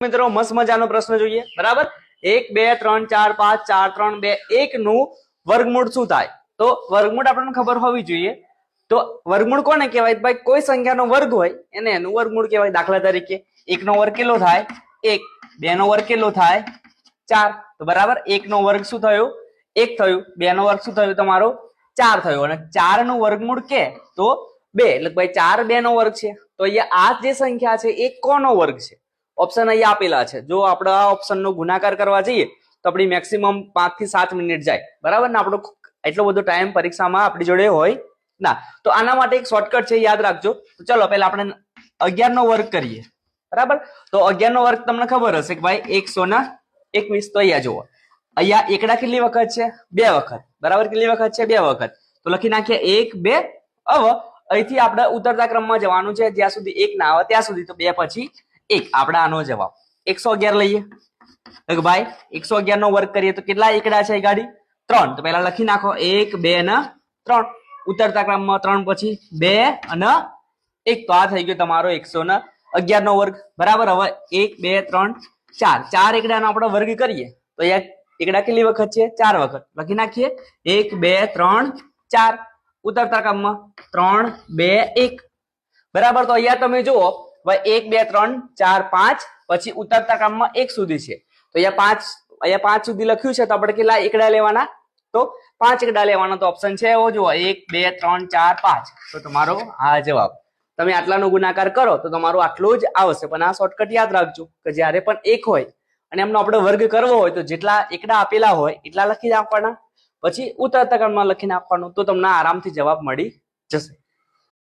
મિત્રો મસ્ત મજાનો પ્રશ્ન જોઈએ બરાબર 1 2 3 4 5 4 3 2 1 નું વર્ગમૂળ શું થાય તો વર્ગમૂળ આપણને ખબર હોવી જોઈએ તો વર્ગમૂળ કોને કહેવાય ભાઈ કોઈ સંખ્યાનો વર્ગ હોય એને એનું વર્ગમૂળ કહેવાય દાખલા તરીકે 1 નો વર્ગ કેટલો થાય 1 2 નો વર્ગ કેટલો થાય 4 તો બરાબર 1 નો વર્ગ શું થયો 1 થયું 2 નો વર્ગ શું થયું તમારો 4 થયો અને 4 નું વર્ગમૂળ કે તો 2 એટલે ભાઈ 4 2 નો વર્ગ છે તો અહીંયા આ જે સંખ્યા છે એ કોનો વર્ગ છે ઓપ્શન અહીંયા આપેલા છે જો આપણે આ ઓપ્શનનો ગુણાકાર કરવા જઈએ તો આપણી મેક્સિમમ 5 થી 7 મિનિટ જાય બરાબર ને આપણો એટલો બધો ટાઈમ પરીક્ષામાં આપણી જોડે હોય ના તો આના માટે એક શોર્ટકટ છે યાદ રાખજો તો ચલો પહેલા આપણે 11 નો વર્ગ કરીએ બરાબર તો 11 નો વર્ગ તમને ખબર હશે કે ભાઈ 121 તો અહીંયા જુઓ અહીંયા એકડા કેટલી વખત છે 2 વખત બરાબર કેટલી વખત છે 2 વખત તો લખી નાખીએ 1 2 હવે અહીંથી આપણે ઉતરતા ક્રમમાં જવાનું છે જ્યાં સુધી 1 ના આવે ત્યાં સુધી તો 2 પછી 1 આપણે આનો જવાબ 111 લઈએ તો ભાઈ 111 નો વર્ગ કરીએ તો કેટલા એકડા છે ગાડી 3 તો પહેલા લખી નાખો 1 2 અને 3 ઉતરતા ક્રમમાં 3 પછી 2 અને 1 તો આ થઈ ગયો તમારો 111 નો વર્ગ બરાબર હવે 1 2 3 4 4 એકડાનો આપણે વર્ગ કરીએ તો અહીંયા એકડા કેટલી વખત છે 4 વખત લખી નાખીએ 1 2 3 4 ઉતરતા ક્રમમાં 3 2 1 બરાબર તો અહીંયા તમે જુઓ 1 2 3 4 5 પછી ઉતરતા ક્રમમાં 1 સુધી છે તો અહીંયા 5 સુધી લખ્યું છે તો આપણે કેટલા એકડા લેવાના તો 5 એકડા લેવાના તો ઓપ્શન છે એવો જુઓ 1 2 3 4 5 તો તમારો આ જવાબ તમે આટલાનો ગુણાકાર કરો તો તમારું આટલું જ આવશે પણ આ શોર્ટકટ યાદ રાખજો કે જ્યારે પણ 1 હોય અને એમનો આપણે વર્ગ કરવો હોય તો જેટલા એકડા આપેલા હોય એટલા લખી નાખવાના પછી ઉતરતા ક્રમમાં લખી નાખવાનું તો તમને આરામથી જવાબ મળી જશે